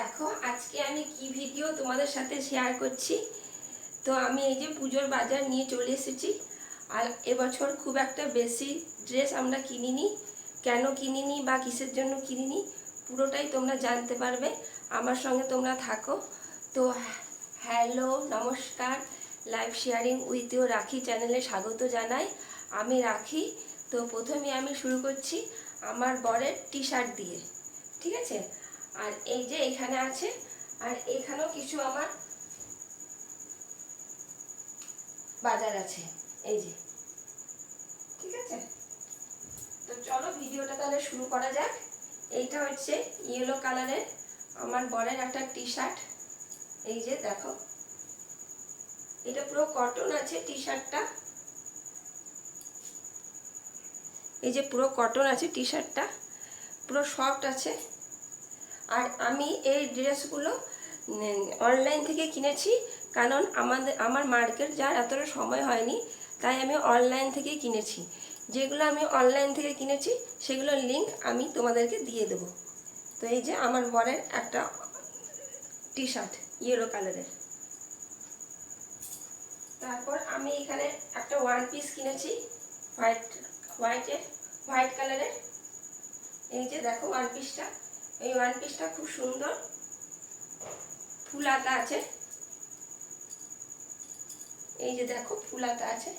দেখো আজকে আমি কি ভিডিও তোমাদের সাথে শেয়ার করছি। তো আমি এই যে পুজোর বাজার নিয়ে চলে এসেছি। আর এবছর খুব একটা বেশি ড্রেস আমরা কিনিনি। কেন কিনিনি বা কিসের জন্য কিনিনি পুরোটাই তোমরা জানতে পারবে। আমার সঙ্গে তোমরা থাকো। তো হ্যালো, নমস্কার। লাইভ শেয়ারিং উইথ ইউ রাখি চ্যানেলে স্বাগত জানাই। আমি রাখি। তো প্রথমে আমি শুরু করছি আমার বরের টি শার্ট দিয়ে। ঠিক আছে। আর এই যে এখানে আছে, আর এখানেও কিছু আমার বাজার আছে, এই যে। ঠিক আছে, তো চলো ভিডিওটা তাহলে শুরু করা যাক। এইটা হচ্ছে ইয়েলো কালারের আমার বরের একটা টি শার্ট। এই যে দেখো, এটা পুরো কটন আছে টি শার্টটা। এই যে পুরো কটন আছে টি শার্টটা, পুরো সফট আছে। আর আমি এই ড্রেসগুলো অনলাইন থেকে কিনেছি, কারণ আমার মার্কেট যাওয়ার এতটা সময় হয়নি, তাই আমি অনলাইন থেকেই কিনেছি। যেগুলো আমি অনলাইন থেকে কিনেছি সেগুলোর লিঙ্ক আমি তোমাদেরকে দিয়ে দেবো। তো এই যে আমার বরের একটা টি শার্ট ইয়েলো কালারের। তারপর আমি এখানে একটা ওয়ান পিস কিনেছি হোয়াইট কালারের। এই যে দেখো ওয়ান পিসটা, এই ওয়ান পিসটা খুব সুন্দর, ফুল হাতা আছে। এই যে দেখো ফুল হাতা আছে,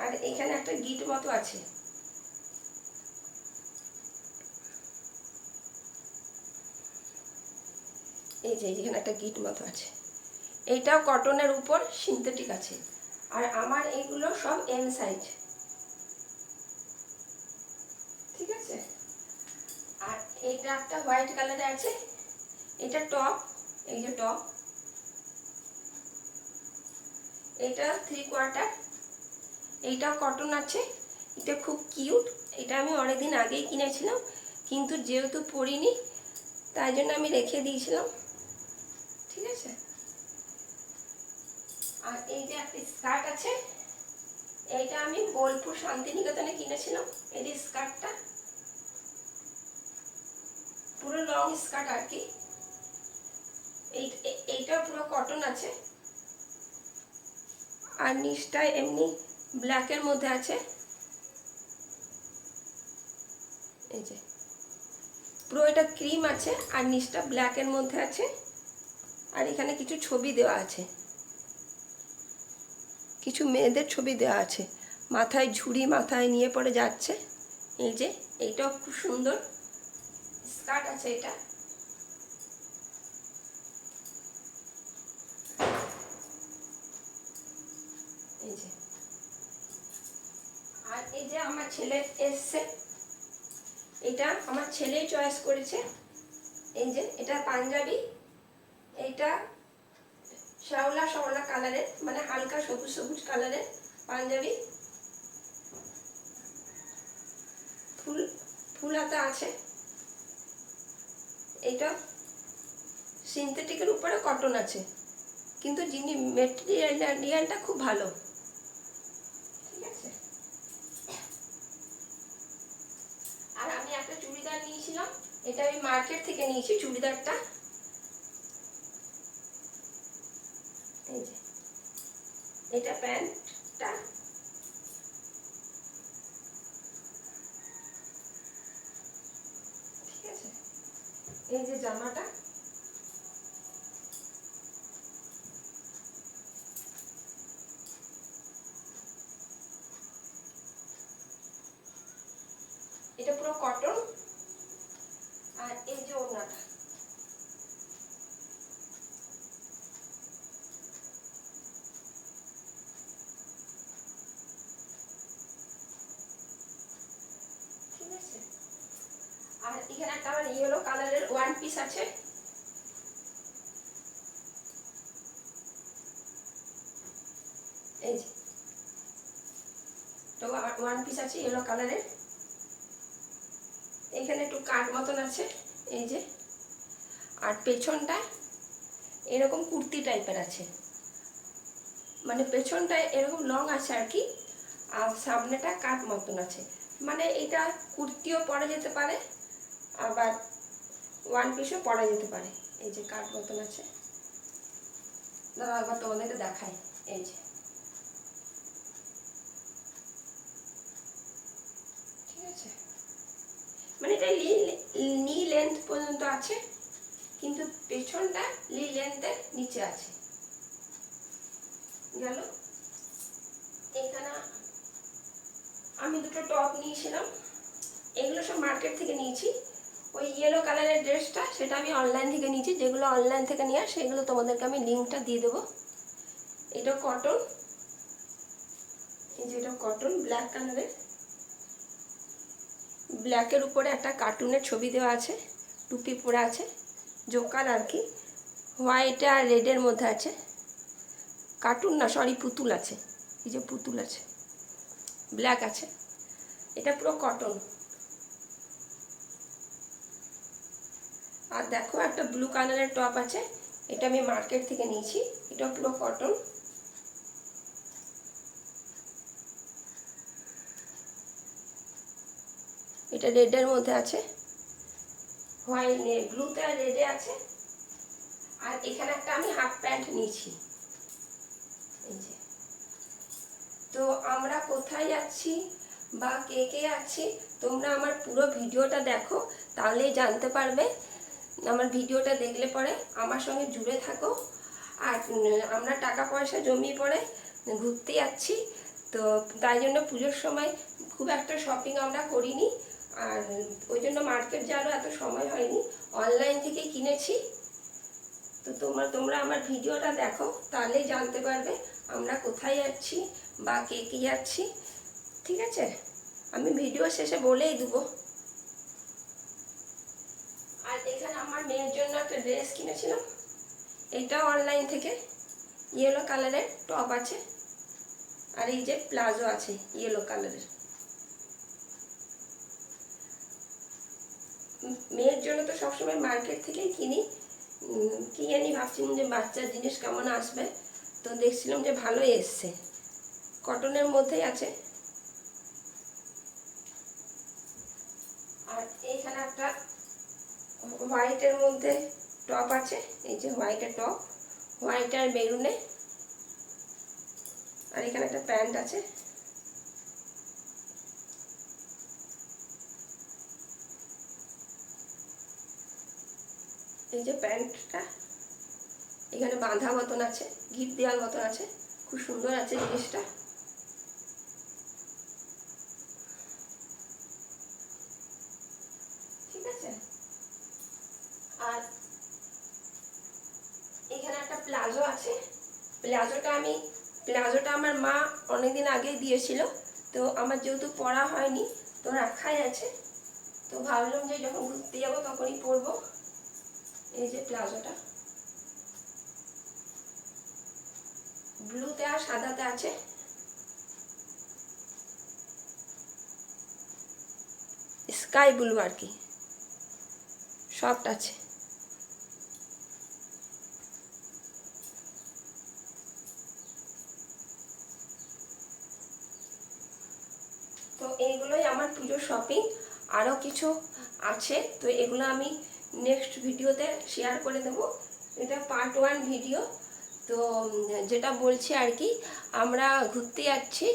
আর এখানে একটা গিট মতো আছে। এই যে এখানে একটা গিট মতো আছে। এইটাও কটনের উপর সিনথেটিক আছে। আর আমার এইগুলো সব এম সাইজ। ঠিক আছে। আর এইটা একটা হোয়াইট কালারে আছে, এটা টপ। এই যে টপ, এটা 3/4। এইটাও কটন আছে, এটা খুব কিউট। এটা আমি অনেকদিন আগেই কিনেছিলাম, কিন্তু যেহেতু পরিনি তাই জন্য আমি রেখে দিয়েছিলাম। ঠিক আছে। আর এই যে একটা স্কার্ট আছে, এইটা আমি বোলপুর শান্তিনিকেতনে কিনেছিলাম। এই যে স্কার্টটা পুরো লং স্কার্ট আর কি। এইটা পুরো কটন আছে, আর নিচটা এমনি ব্ল্যাকের মধ্যে আছে। এই যে পুরো এটা ক্রিম আছে, আর নিচটা ব্ল্যাকের মধ্যে আছে। আর এখানে কিছু ছবি দেওয়া আছে, কিছু মেয়েদের ছবি দেওয়া আছে, মাথায় ঝুড়ি মাথায় নিয়ে পড়ে যাচ্ছে। এই যে এইটাও খুব সুন্দর স্কার্ট আছে এটা। এই যে, আর এই যে আমার ছেলে এসছে, এটা আমার ছেলেই চয়েস করেছে। এই যে এটা পাঞ্জাবি, এইটা শ্যাওলা শ্যাওলা কালারের, মানে হালকা সবুজ সবুজ কালারের পাঞ্জাবি। ফুল ফুল হাতা আছে। এটা সিনথেটিকের উপরে কটন আছে, কিন্তু যিনি মেটেরিয়ালটা খুব ভালো। ঠিক আছে। আর আমি একটা চুড়িদার নিয়েছিলাম, এটা আমি মার্কেট থেকে নিয়েছি চুড়িদারটা। এই যে এটা প্যান্টটা। ঠিক আছে। এই যে জামাটা, এটা পুরো কটন। আর এই যে ওড়নাটা, ঠিক আছে। আর এখানে একটা আমার ইয়েলো কালারের ওয়ান পিস আছে। এই যে তো ওয়ান পিস আছে ইয়েলো কালারের। এখানে একটু কাট মতন আছে, এই যে। আর পেছনটা এরকম কুর্তি টাইপের আছে, মানে পেছনটা এরকম লং আছে আর কি, আর সামনেটা কাট মতন আছে। মানে এটা কুর্তিও পরা যেতে পারে, আবার ওয়ান পিসও পরা যেতে পারে। এই যে কাট মতন আছে, দাঁড়া একবার তোমাদেরকে দেখাই। এই যে ঠিক আছে, মানে এটা নি লেন্থ পর্যন্ত আছে, কিন্তু পেছনটা লি লেন্থের নিচে আছে। গেল। এখানে আমি দুটো টপ নিয়েছিলাম, এগুলো সব মার্কেট থেকে নিয়েছি। ওই ইয়েলো কালারের ড্রেসটা সেটা আমি অনলাইন থেকে নিয়েছি। যেগুলো অনলাইন থেকে নিয়ে সেগুলো তোমাদেরকে আমি লিঙ্কটা দিয়ে দেবো। এটা কটন, এই যে এটা কটন ব্ল্যাক কালারের, ব্ল্যাকের উপরে একটা কার্টুনের ছবি দেওয়া আছে, টুপি পরা আছে, জোকার আর কি, হোয়াইট আর রেডের মধ্যে আছে। কার্টুন না, সরি পুতুল আছে, এই যে পুতুল আছে, ব্ল্যাক আছে। এটা পুরো কটন। আর দেখো একটা ব্লু কালারের টপ আছে, এটা আমি মার্কেট থেকে নিয়েছি, এটা পুরো কটন। এটা রেডের মধ্যে আছে, হোয়াইট ব্লুতে আর রেডে আছে। আর এখানে একটা আমি হাফ প্যান্ট নিয়েছি। এই যে, তো আমরা কোথায় যাচ্ছি বা কে কে আছি, তোমরা আমার পুরো ভিডিওটা দেখো, তাহলেই জানতে পারবে। আমার ভিডিওটা দেখলে পরে আমার সঙ্গে জুড়ে থাকো। আর আমরা টাকা পয়সা জমিয়ে পড়ে ঘুরতে যাচ্ছি, তো তাই জন্য পুজোর সময় খুব একটা শপিং আমরা করিনি, আর ওই জন্য মার্কেট যাওয়ারও এত সময় হয়নি, অনলাইন থেকেই কিনেছি। তো তোমরা আমার ভিডিওটা দেখো, তাহলেই জানতে পারবে আমরা কোথায় যাচ্ছি বা কে কে যাচ্ছি। ঠিক আছে, আমি ভিডিও শেষে বলেই দেবো। আর এখানে আমার মেয়ের জন্য একটা ড্রেস কিনেছিলাম, এটাও অনলাইন থেকে, ইয়েলো কালারের টপ আছে, আর এই যে প্লাজো আছে ইয়েলো কালারের। মেয়ের জন্য তো সবসময় মার্কেট থেকেই কিনি, কি জানি ভাবছিলাম যে বাচ্চার জিনিস কেমন আসবে, তো দেখছিলাম যে ভালোই এসছে, কটনের মধ্যেই আছে। আর এইখানে একটা হোয়াইটের মধ্যে টপ আছে, এই যে হোয়াইটের টপ, হোয়াইট আর মেরুনে। আর এখানে একটা প্যান্ট আছে, এই যে প্যান্টটা এখানে বাঁধা মতন আছে, গিট দেওয়ার মতন আছে, খুব সুন্দর আছে জিনিসটা। ঠিক আছে, আর এখানে একটা প্লাজো আছে, প্লাজোটা আমার মা অনেকদিন আগেই দিয়েছিল, তো আমার যেহেতু পরা হয়নি, তো রাখাই আছে, তো ভাবলাম যে যখন ঘুরতে যাবো তখনই পরবো। এই যে প্লাজোটা ব্লুতে আর সাদাতে আছে। স্কাই ব্লু আর কি, সফট আছে। তো এইগুলোই আমার পুজোর শপিং, আরও কিছু আছে, তো এগুলো আমি নেক্সট ভিডিওতে শেয়ার করে দেবো। এটা পার্ট 1 ভিডিও। তো যেটা বলছি আর কি, আমরা ঘুরতে যাচ্ছি,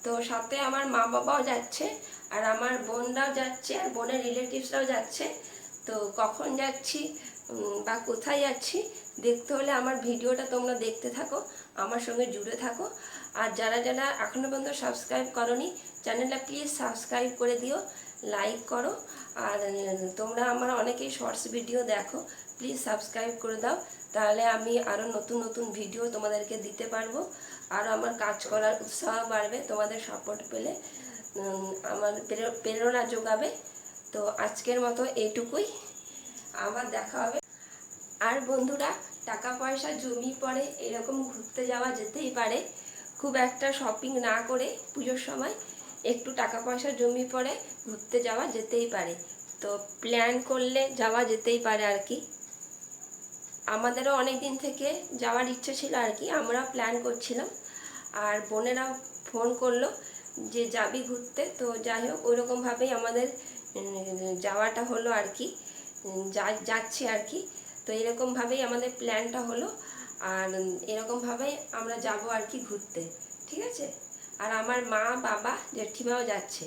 তো সাথে আমার মা বাবাও যাচ্ছে, আর আমার বোনরাও যাচ্ছে, আর বোনের রিলেটিভসরাও যাচ্ছে। তো কখন যাচ্ছি বা কোথায় যাচ্ছি দেখতে হলে আমার ভিডিওটা তোমরা দেখতে থাকো, আমার সঙ্গে জুড়ে থাকো। আর যারা যারা এখনও পর্যন্ত সাবস্ক্রাইব করোনি, চ্যানেলটা প্লিজ সাবস্ক্রাইব করে দিও, লাইক করো। আর তোমরা আমার অনেকেই শর্টস ভিডিও দেখো, প্লিজ সাবস্ক্রাইব করে দাও, তাহলে আমি আরও নতুন নতুন ভিডিও তোমাদেরকে দিতে পারবো, আর আমার কাজ করার উৎসাহ বাড়বে, তোমাদের সাপোর্ট পেলে আমার প্রেরণা যোগাবে। তো আজকের মতো এইটুকুই, আবার দেখা হবে। আর বন্ধুরা, টাকা পয়সা জমিয়ে পড়ে এরকম ঘুরতে যাওয়া যেতেই পারে, খুব একটা শপিং না করে পুজোর সময় একটু টাকা পয়সা জমিয়ে পড়ে ঘুরতে যাওয়া যেতেই পারে। তো প্ল্যান করলে যাওয়া যেতেই পারে আর কি। আমাদেরও অনেক দিন থেকে যাওয়ার ইচ্ছে ছিল আর কি, আমরা প্ল্যান করছিলাম, আর বোনেরা ফোন করলো যে যাবি ঘুরতে, তো যাই হোক ওইরকমভাবেই আমাদের যাওয়াটা হলো আর কি। যাচ্ছি আর কি। তো এরকমভাবেই আমাদের প্ল্যানটা হলো, আর এরকমভাবেই আমরা যাব আর কি ঘুরতে, ঠিক আছে। আর আমার মা, বাবা, জেঠিমাও যাচ্ছে।